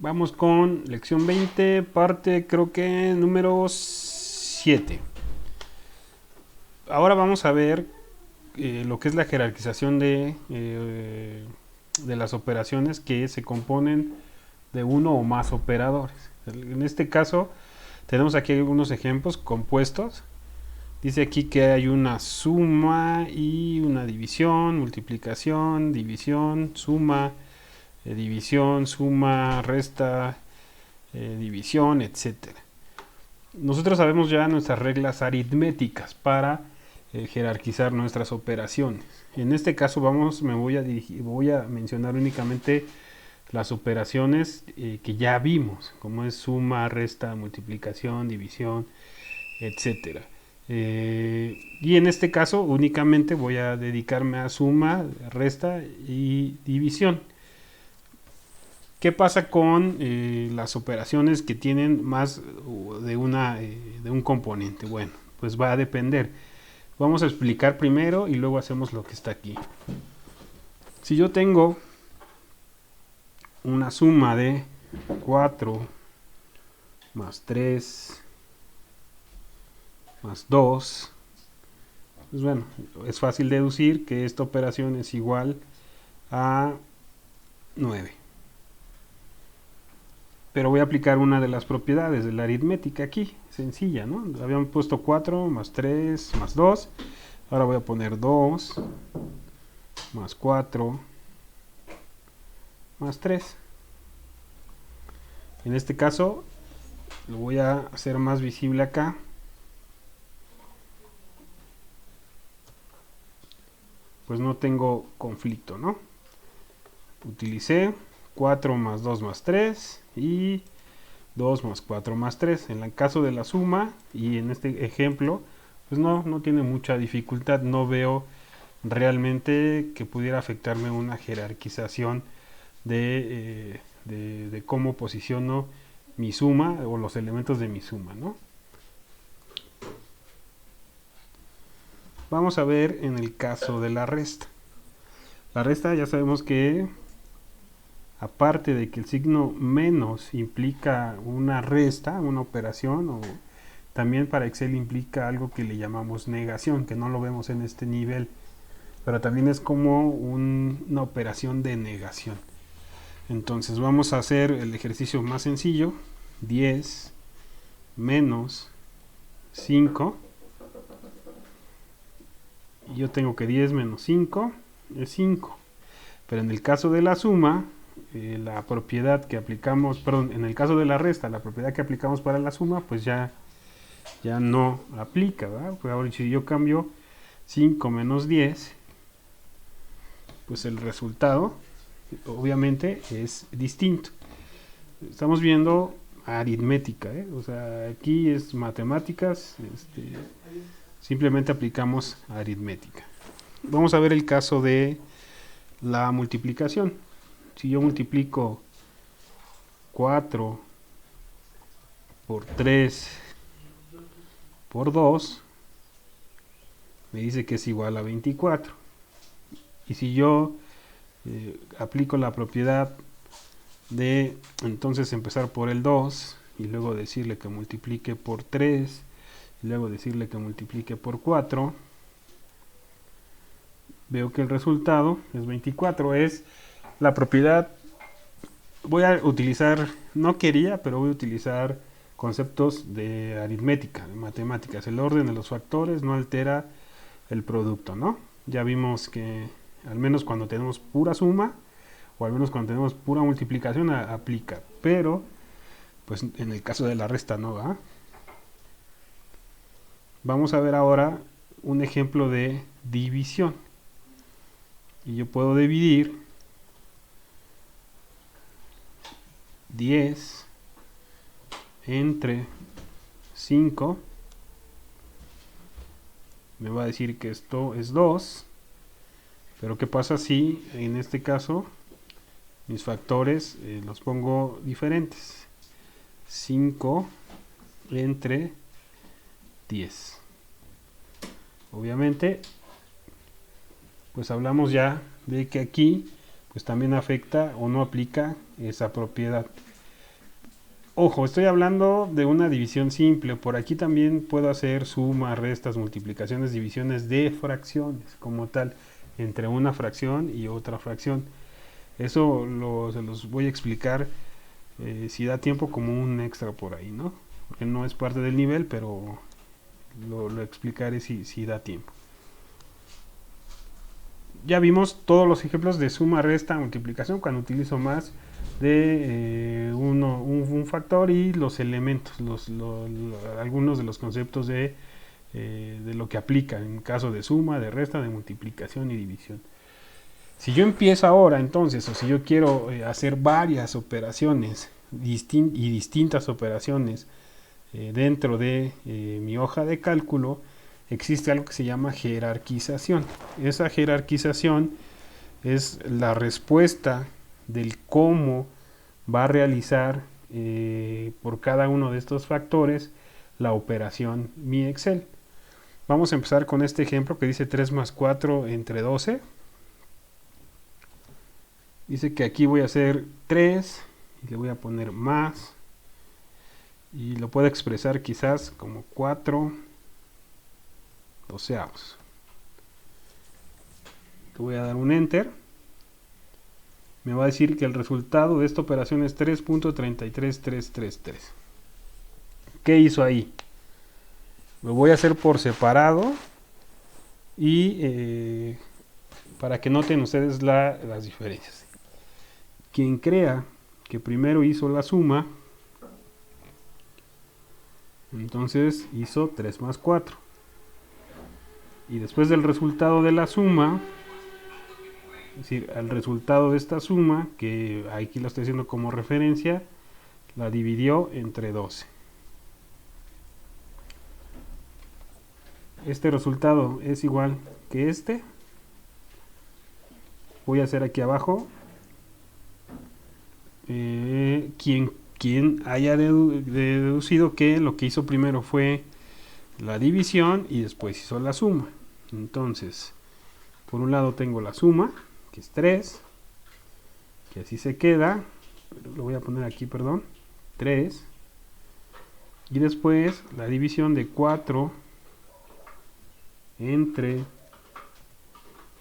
Vamos con lección 20, parte creo que número 7. Ahora vamos a ver lo que es la jerarquización de las operaciones que se componen de uno o más operadores. En este caso tenemos aquí algunos ejemplos compuestos. Dice aquí que hay una suma y una división, multiplicación, división, suma, división, suma, resta, división, etcétera. Nosotros sabemos ya nuestras reglas aritméticas para jerarquizar nuestras operaciones. En este caso voy a mencionar únicamente las operaciones que ya vimos, como es suma, resta, multiplicación, división, etcétera. Y en este caso únicamente voy a dedicarme a suma, resta y división. ¿Qué pasa con las operaciones que tienen más de un componente? Bueno, pues va a depender. Vamos a explicar primero y luego hacemos lo que está aquí. Si yo tengo una suma de 4 más 3 más 2, pues bueno, es fácil deducir que esta operación es igual a 9. Pero voy a aplicar una de las propiedades de la aritmética aquí, sencilla, ¿no? Habíamos puesto 4 más 3 más 2. Ahora voy a poner 2 más 4 más 3. En este caso lo voy a hacer más visible acá. Pues no tengo conflicto, ¿no? Utilicé 4 más 2 más 3 y 2 más 4 más 3. En el caso de la suma y en este ejemplo, pues no tiene mucha dificultad. No veo realmente que pudiera afectarme una jerarquización de cómo posiciono mi suma o los elementos de mi suma, ¿no? Vamos a ver en el caso de la resta. La resta ya sabemos que aparte de que el signo menos implica una resta, una operación, o también para Excel implica algo que le llamamos negación, que no lo vemos en este nivel, pero también es como una operación de negación. Entonces vamos a hacer el ejercicio más sencillo. 10 menos 5. Y yo tengo que 10 menos 5 es 5. Pero en el caso de la suma, la propiedad que aplicamos, perdón, en el caso de la resta, la propiedad que aplicamos para la suma, pues ya no aplica, ¿verdad? Pues ahora si yo cambio 5 menos 10, pues el resultado obviamente es distinto. Estamos viendo aritmética, o sea, aquí es matemáticas, simplemente aplicamos aritmética. Vamos a ver el caso de la multiplicación. Si yo multiplico 4 por 3 por 2, me dice que es igual a 24. Y si yo aplico la propiedad de entonces empezar por el 2 y luego decirle que multiplique por 3 y luego decirle que multiplique por 4, veo que el resultado es 24. Es la propiedad. Voy a utilizar, no quería, pero voy a utilizar conceptos de aritmética, de matemáticas. El orden de los factores no altera el producto, ¿no? Ya vimos que al menos cuando tenemos pura suma o al menos cuando tenemos pura multiplicación aplica, pero pues en el caso de la resta no va. Vamos a ver ahora un ejemplo de división. Y yo puedo dividir 10 entre 5. Me va a decir que esto es 2. Pero ¿qué pasa si en este caso mis factores los pongo diferentes? 5 entre 10. Obviamente, pues hablamos ya de que aquí pues también afecta o no aplica esa propiedad. Ojo, estoy hablando de una división simple. Por aquí también puedo hacer sumas, restas, multiplicaciones, divisiones de fracciones, como tal, entre una fracción y otra fracción. Eso se los voy a explicar si da tiempo como un extra por ahí, ¿no? Porque no es parte del nivel, pero lo explicaré si da tiempo. Ya vimos todos los ejemplos de suma, resta, multiplicación cuando utilizo más de un factor y los elementos, algunos de los conceptos de lo que aplica en caso de suma, de resta, de multiplicación y división. Si yo empiezo ahora entonces, o si yo quiero hacer varias operaciones y distintas operaciones dentro de mi hoja de cálculo, existe algo que se llama jerarquización. Esa jerarquización es la respuesta del cómo va a realizar por cada uno de estos factores la operación mi Excel. Vamos a empezar con este ejemplo que dice 3 más 4 entre 12. Dice que aquí voy a hacer 3 y le voy a poner más y lo puedo expresar quizás como 4 doceavos. Le voy a dar un enter. Me va a decir que el resultado de esta operación es 3.33333. ¿Qué hizo ahí? Lo voy a hacer por separado y para que noten ustedes las diferencias. Quien crea que primero hizo la suma, entonces hizo 3 más 4. Y después del resultado de la suma, es decir, al resultado de esta suma, que aquí lo estoy haciendo como referencia, la dividió entre 12. Este resultado es igual que este. Voy a hacer aquí abajo quien haya deducido que lo que hizo primero fue la división y después hizo la suma. Entonces, por un lado tengo la suma, que es 3, que así se queda, pero lo voy a poner aquí, perdón, 3, y después la división de 4 entre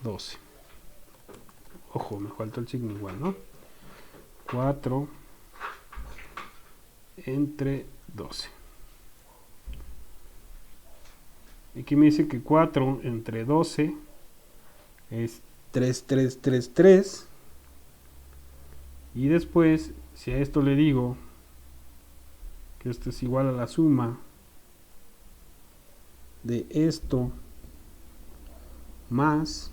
12. Ojo, me faltó el signo igual, ¿no? 4 entre 12. Aquí me dice que 4 entre 12 es 3333. Y después, si a esto le digo que esto es igual a la suma de esto más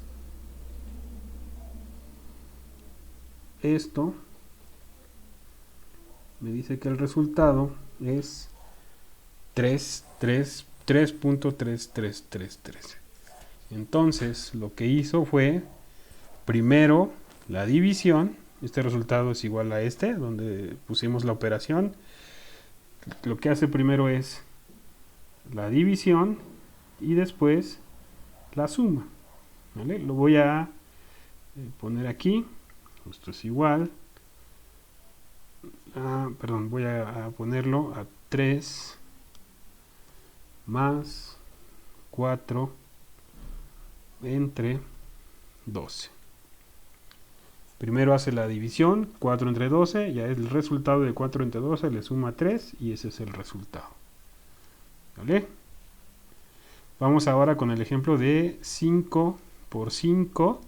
esto, me dice que el resultado es 3.3333. Entonces, lo que hizo fue primero la división. Este resultado es igual a este, donde pusimos la operación. Lo que hace primero es la división y después la suma. ¿Vale? Lo voy a poner aquí. Esto es igual. Perdón, voy a ponerlo a 3 más 4 entre 12. Primero hace la división, 4 entre 12, ya es el resultado de 4 entre 12, le suma 3 y ese es el resultado. ¿Vale? Vamos ahora con el ejemplo de 5 por 5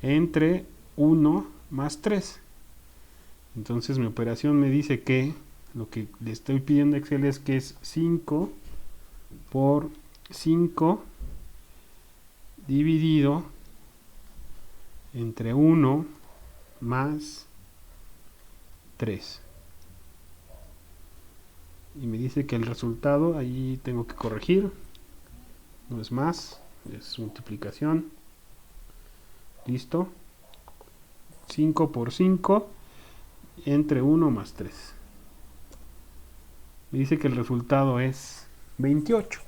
entre 1 más 3. Entonces mi operación me dice que lo que le estoy pidiendo a Excel es que es 5 por 5 dividido entre 1 más 3. Y me dice que el resultado, ahí tengo que corregir, no es más, es multiplicación. Listo. 5 por 5 entre 1 más 3. Me dice que el resultado es 28.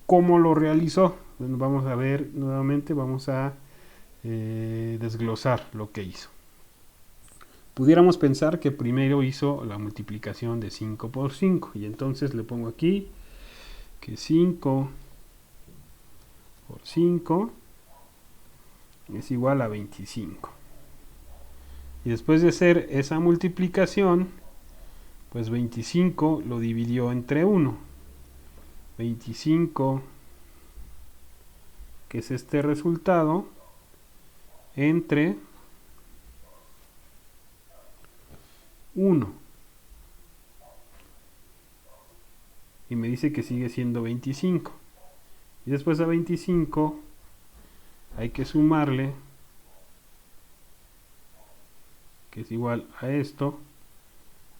¿Cómo lo realizó? Bueno, vamos a ver nuevamente, vamos a desglosar lo que hizo. pudiéramos pensar que primero hizo la multiplicación de 5 por 5. Y entonces le pongo aquí que 5 por 5 es igual a 25. Y después de hacer esa multiplicación, pues 25 lo dividió entre 1. 25, que es este resultado, entre 1. Y me dice que sigue siendo 25. Y después a 25 hay que sumarle, que es igual a esto,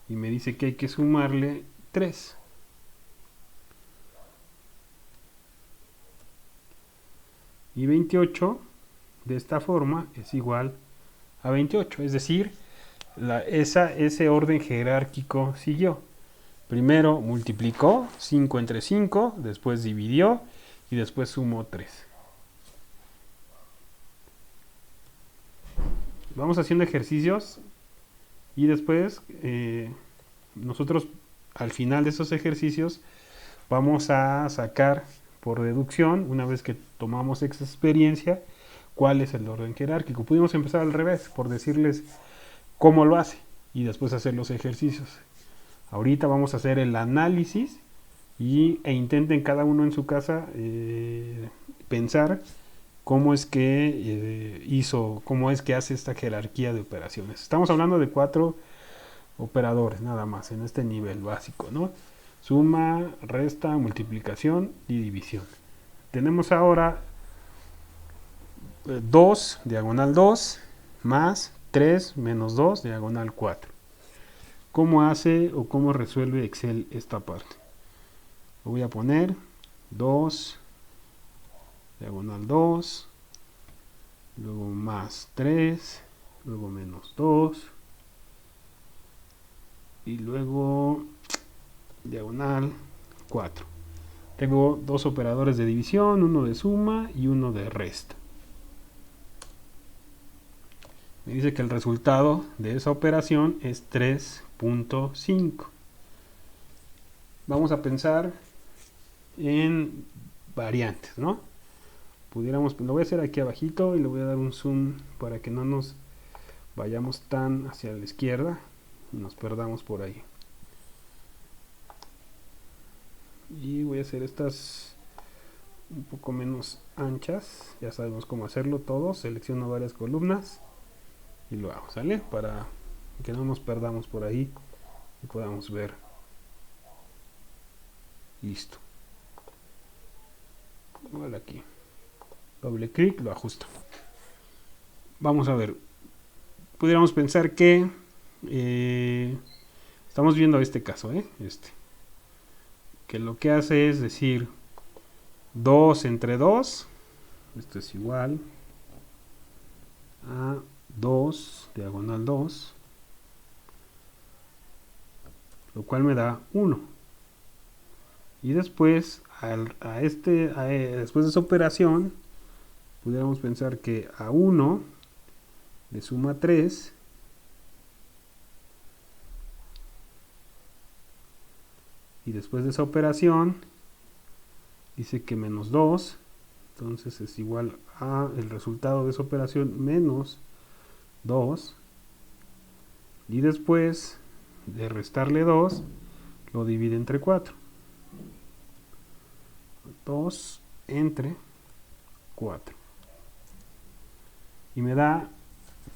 y me dice que hay que sumarle 3. Y 28 de esta forma es igual a 28, es decir, ese orden jerárquico siguió. Primero multiplicó 5 entre 5, después dividió y después sumó 3. Vamos haciendo ejercicios y después nosotros al final de esos ejercicios vamos a sacar por deducción, una vez que tomamos esa experiencia, cuál es el orden jerárquico. Pudimos empezar al revés, por decirles cómo lo hace y después hacer los ejercicios. Ahorita vamos a hacer el análisis e intenten cada uno en su casa pensar cómo es que cómo es que hace esta jerarquía de operaciones. Estamos hablando de 4 operadores nada más en este nivel básico, ¿no? Suma, resta, multiplicación y división. Tenemos ahora 2, diagonal 2, más 3 menos 2, diagonal 4. ¿Cómo hace o cómo resuelve Excel esta parte? Lo voy a poner 2, diagonal 2, luego más 3, luego menos 2, y luego diagonal 4. Tengo 2 operadores de división, uno de suma y uno de resta. Me dice que el resultado de esa operación es 3.5. Vamos a pensar en variantes, ¿no? Lo voy a hacer aquí abajito y le voy a dar un zoom para que no nos vayamos tan hacia la izquierda y nos perdamos por ahí. Y voy a hacer estas un poco menos anchas, ya sabemos cómo hacerlo todo. Selecciono varias columnas y lo hago, ¿sale? Para que no nos perdamos por ahí y podamos ver. Listo. Igual aquí, doble clic, lo ajusto. Vamos a ver, pudiéramos pensar que estamos viendo este caso, que lo que hace es decir 2 entre 2, esto es igual a 2, diagonal 2, lo cual me da 1. Y después, después de esa operación, pudiéramos pensar que a 1 le suma 3, y después de esa operación dice que menos 2, entonces es igual a el resultado de esa operación menos 2, y después de restarle 2 lo divide entre 4. 2 entre 4 y me da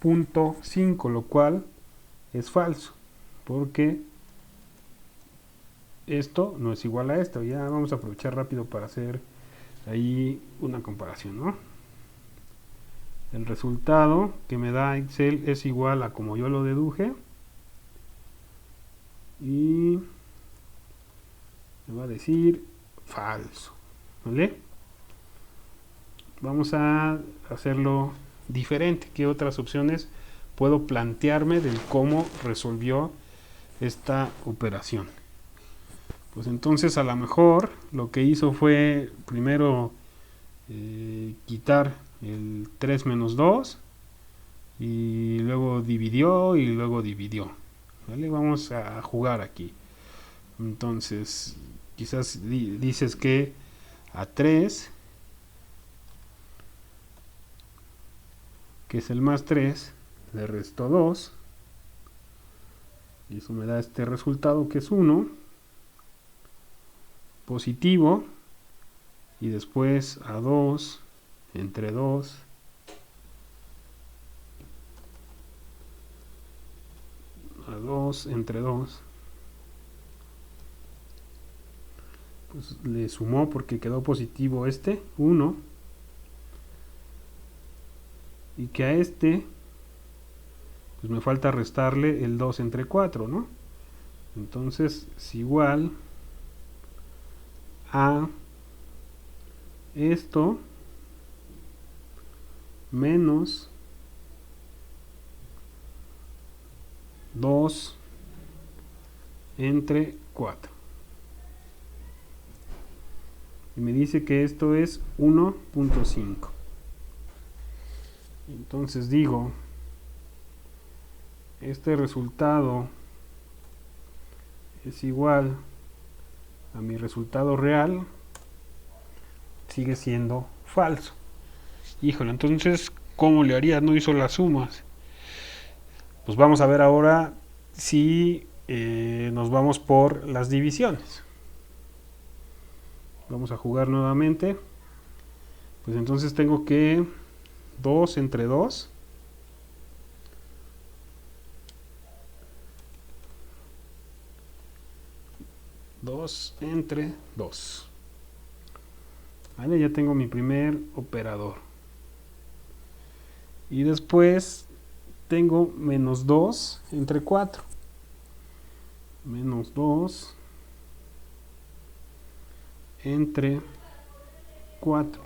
0.5, lo cual es falso porque esto no es igual a esto. Ya vamos a aprovechar rápido para hacer ahí una comparación, ¿no? El resultado que me da Excel es igual a como yo lo deduje y me va a decir falso, ¿vale? Vamos a hacerlo diferente. ¿Qué otras opciones puedo plantearme del cómo resolvió esta operación? Pues entonces a lo mejor lo que hizo fue primero quitar el 3 menos 2 y luego dividió y luego dividió. ¿Vale? Vamos a jugar aquí. Entonces, quizás dices que a 3, que es el más 3, le resto 2. Y eso me da este resultado que es 1. Positivo. Y después a 2, entre 2. A 2, entre 2. Pues le sumó porque quedó positivo este, 1. Y que a este, pues me falta restarle el 2 entre 4, ¿no? Entonces es igual a esto menos 2 entre 4. Y me dice que esto es 1.5. Entonces digo, este resultado es igual a mi resultado real, sigue siendo falso. Híjole, entonces, ¿cómo le haría? No hizo las sumas. Pues vamos a ver ahora si nos vamos por las divisiones. Vamos a jugar nuevamente. Pues entonces tengo que 2 entre 2. Entre 2. Vale, ya tengo mi primer operador. Y después tengo menos 2 entre 4. Menos 2 entre 4.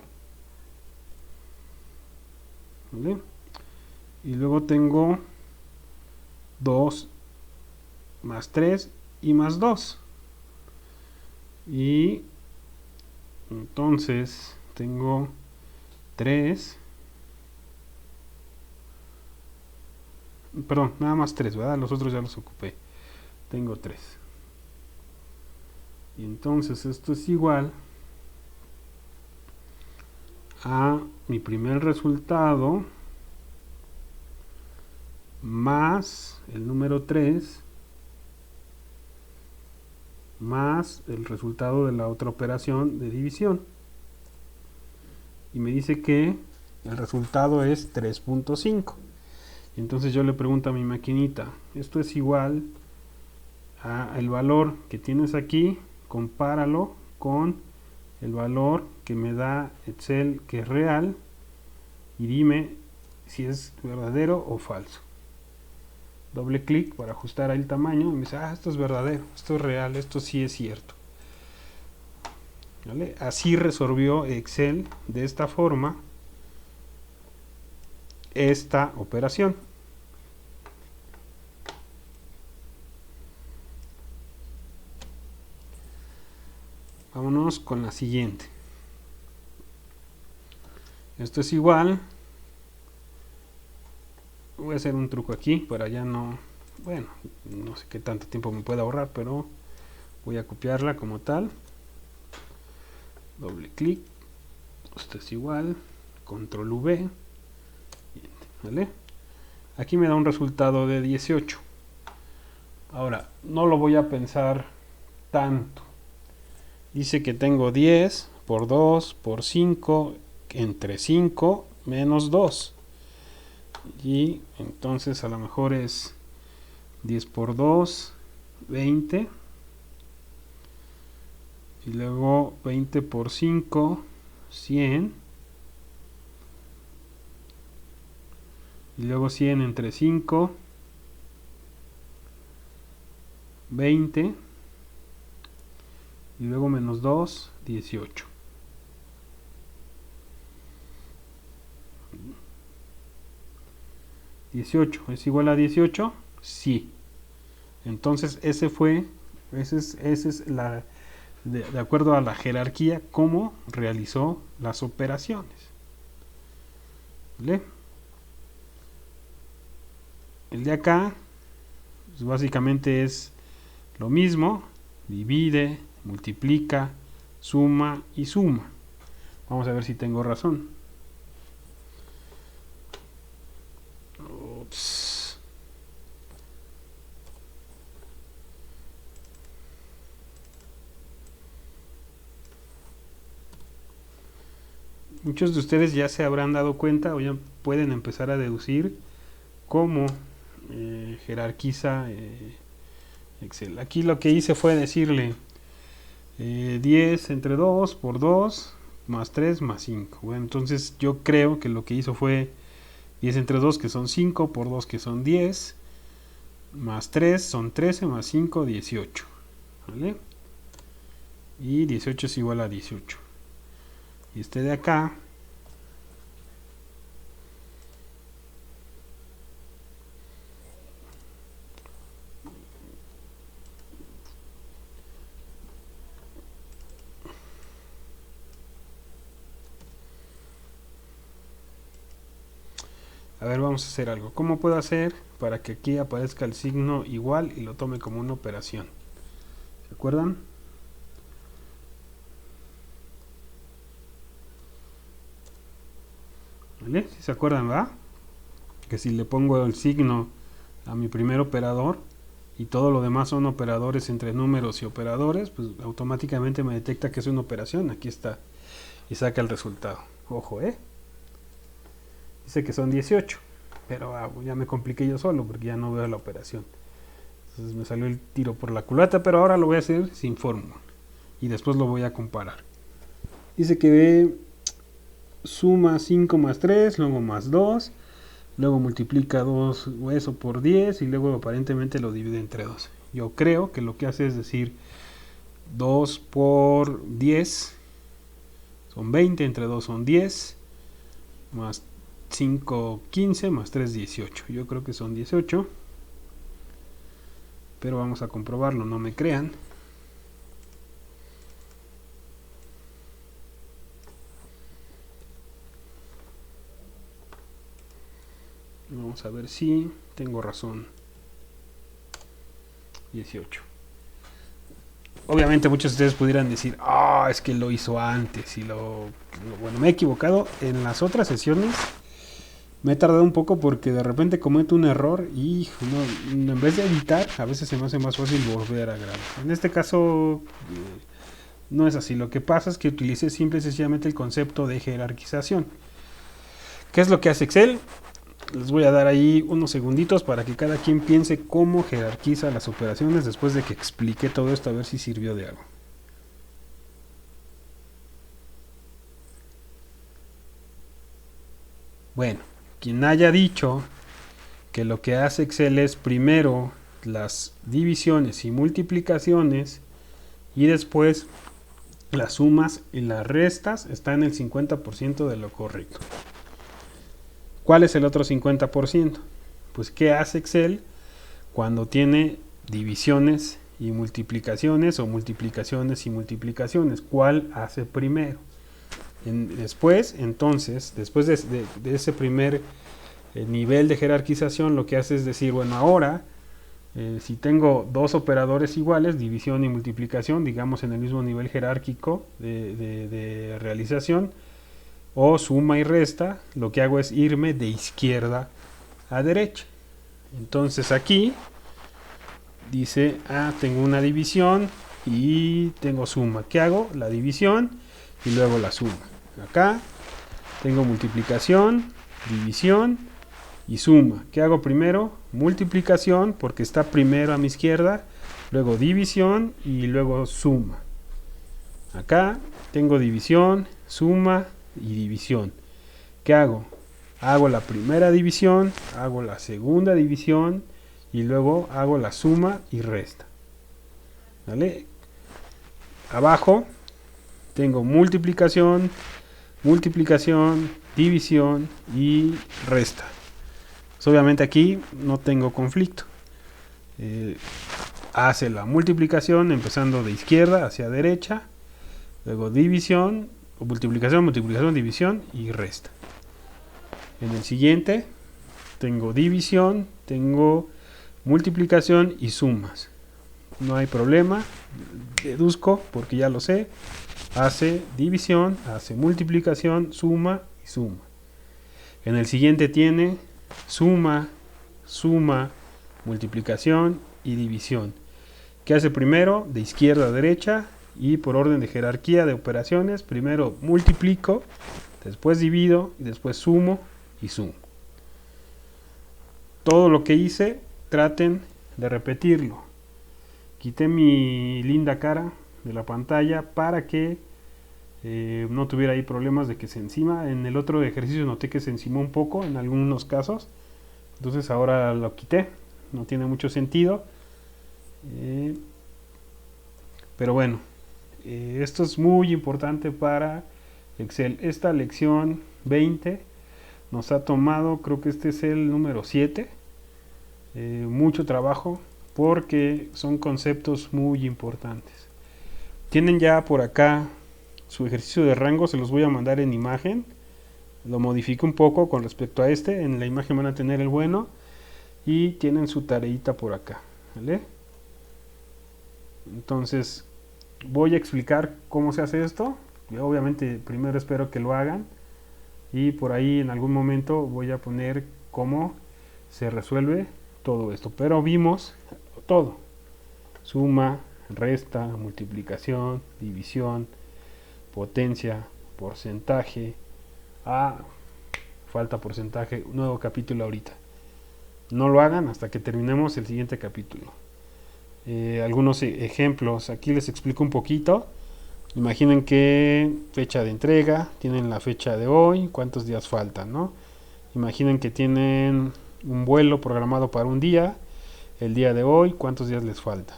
¿Vale? Y luego tengo 2 más 3 y más 2. Y entonces tengo 3. Perdón, nada más 3, ¿verdad? Los otros ya los ocupé. Tengo 3. Y entonces esto es igual a mi primer resultado más el número 3 más el resultado de la otra operación de división. Y me dice que el resultado es 3.5. Entonces yo le pregunto a mi maquinita, esto es igual a el valor que tienes aquí, compáralo con el valor que me da Excel que es real y dime si es verdadero o falso. Doble clic para ajustar el tamaño y me dice, esto es verdadero, esto es real, esto sí es cierto. ¿Vale? Así resolvió Excel de esta forma esta operación. Vámonos con la siguiente. Esto es igual. Voy a hacer un truco aquí para ya no... Bueno, no sé qué tanto tiempo me pueda ahorrar, pero voy a copiarla como tal. Doble clic. Esto es igual. Control V. ¿Vale? Aquí me da un resultado de 18. Ahora, no lo voy a pensar tanto. Dice que tengo 10 por 2 por 5 entre 5 menos 2. Y entonces a lo mejor es 10 por 2, 20. Y luego 20 por 5, 100. Y luego 100 entre 5, 20. Y luego menos 2, 18. ¿18 es igual a 18? Sí. Entonces esa es la, de acuerdo a la jerarquía, cómo realizó las operaciones. ¿Vale? El de acá, pues básicamente es lo mismo, divide, multiplica, suma y suma. Vamos a ver si tengo razón. Ups. Muchos de ustedes ya se habrán dado cuenta o ya pueden empezar a deducir cómo jerarquiza Excel. Aquí lo que hice fue decirle 10 entre 2 por 2 más 3 más 5. Bueno, entonces yo creo que lo que hizo fue 10 entre 2 que son 5 por 2 que son 10 más 3 son 13 más 5 18. ¿Vale? Y 18 es igual a 18. Y este de acá a ver, vamos a hacer algo. ¿Cómo puedo hacer para que aquí aparezca el signo igual y lo tome como una operación? ¿Se acuerdan? ¿Vale? ¿Sí se acuerdan, verdad? Que si le pongo el signo a mi primer operador y todo lo demás son operadores entre números y operadores, pues automáticamente me detecta que es una operación. Aquí está. Y saca el resultado. Ojo, dice que son 18. Pero ya me compliqué yo solo porque ya no veo la operación. Entonces me salió el tiro por la culata, pero ahora lo voy a hacer sin fórmula. Y después lo voy a comparar. Dice que suma 5 más 3, luego más 2, luego multiplica 2 eso por 10 y luego aparentemente lo divide entre 2. Yo creo que lo que hace es decir 2 por 10 son 20, entre 2 son 10, más 5, 15, más 3, 18. Yo creo que son 18, pero vamos a comprobarlo, no me crean. Vamos a ver si tengo razón. 18. Obviamente muchos de ustedes pudieran decir, es que lo hizo antes y bueno, me he equivocado. En las otras sesiones me he tardado un poco porque de repente cometo un error y en vez de editar, a veces se me hace más fácil volver a grabar. En este caso no es así. Lo que pasa es que utilicé simple y sencillamente el concepto de jerarquización. ¿Qué es lo que hace Excel? Les voy a dar ahí unos segunditos para que cada quien piense cómo jerarquiza las operaciones después de que expliqué todo esto, a ver si sirvió de algo. Bueno, quien haya dicho que lo que hace Excel es primero las divisiones y multiplicaciones y después las sumas y las restas, está en el 50% de lo correcto. ¿Cuál es el otro 50%? Pues ¿qué hace Excel cuando tiene divisiones y multiplicaciones o multiplicaciones y multiplicaciones? ¿Cuál hace primero? Después de ese primer nivel de jerarquización, lo que hace es decir, bueno, ahora si tengo dos operadores iguales, división y multiplicación, digamos en el mismo nivel jerárquico de realización, o suma y resta, lo que hago es irme de izquierda a derecha. Entonces aquí dice, tengo una división y tengo suma. ¿Qué hago? La división y luego la suma. Acá tengo multiplicación, división y suma. ¿Qué hago primero? Multiplicación, porque está primero a mi izquierda, luego división y luego suma. Acá tengo división, suma y división. ¿Qué hago? Hago la primera división, hago la segunda división y luego hago la suma y resta. ¿Vale? Abajo tengo multiplicación, división y resta. Pues obviamente aquí no tengo conflicto. Hace la multiplicación empezando de izquierda hacia derecha, luego división, multiplicación, división y resta. En el siguiente tengo división, tengo multiplicación y sumas. No hay problema, deduzco porque ya lo sé. Hace división, hace multiplicación, suma y suma. En el siguiente tiene suma, suma, multiplicación y división. ¿Qué hace primero? De izquierda a derecha y por orden de jerarquía de operaciones. Primero multiplico, después divido y después sumo y sumo. Todo lo que hice, traten de repetirlo. Quité mi linda cara de la pantalla para que no tuviera ahí problemas de que se encima. En el otro ejercicio noté que se encimó un poco en algunos casos. Entonces ahora lo quité. No tiene mucho sentido. Pero bueno, esto es muy importante para Excel. Esta lección 20 nos ha tomado, creo que este es el número 7. Mucho trabajo porque son conceptos muy importantes. Tienen ya por acá su ejercicio de rango, se los voy a mandar en imagen. Lo modifico un poco con respecto a este. En la imagen van a tener el bueno y tienen su tareita por acá, ¿vale? Entonces voy a explicar cómo se hace esto. Yo obviamente primero espero que lo hagan y por ahí en algún momento voy a poner cómo se resuelve todo esto. Pero vimos todo: suma, resta, multiplicación, división, potencia, porcentaje. Falta porcentaje, nuevo capítulo ahorita. No lo hagan hasta que terminemos el siguiente capítulo. Algunos ejemplos, aquí les explico un poquito. Imaginen que fecha de entrega, tienen la fecha de hoy, cuántos días faltan, ¿no? Imaginen que tienen un vuelo programado para un día, el día de hoy, cuántos días les faltan.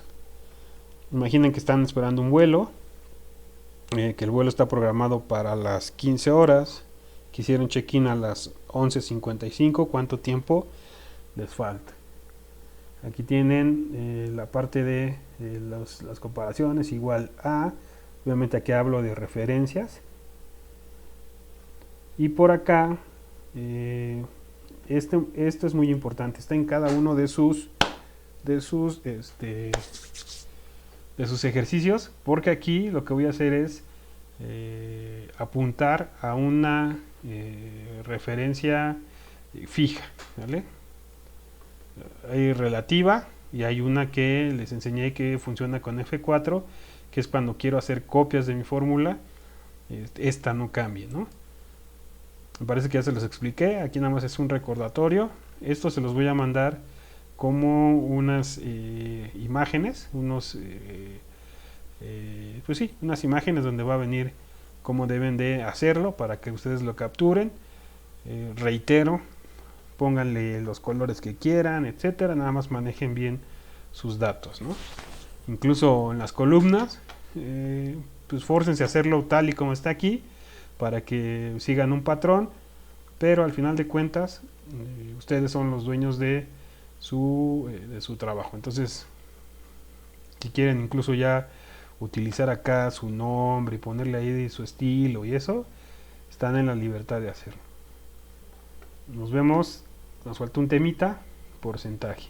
Imaginen que están esperando un vuelo, que el vuelo está programado para las 15 horas, quisieron check-in a las 11:55, ¿cuánto tiempo les falta? Aquí tienen la parte de las comparaciones igual a, obviamente aquí hablo de referencias, y por acá esto es muy importante, está en cada uno de sus ejercicios, porque aquí lo que voy a hacer es apuntar a una referencia fija, ¿vale? Hay relativa y hay una que les enseñé que funciona con F4, que es cuando quiero hacer copias de mi fórmula. Esta no cambie, ¿no? Me parece que ya se los expliqué. Aquí nada más es un recordatorio. Esto se los voy a mandar como unas imágenes, pues sí, unas imágenes donde va a venir cómo deben de hacerlo para que ustedes lo capturen. Reitero, pónganle los colores que quieran, etcétera, nada más manejen bien sus datos, ¿no? Incluso en las columnas, pues fórcense a hacerlo tal y como está aquí para que sigan un patrón, pero al final de cuentas ustedes son los dueños de su trabajo. Entonces, si quieren incluso ya utilizar acá su nombre y ponerle ahí su estilo y eso, están en la libertad de hacerlo. Nos vemos, nos falta un temita, porcentaje.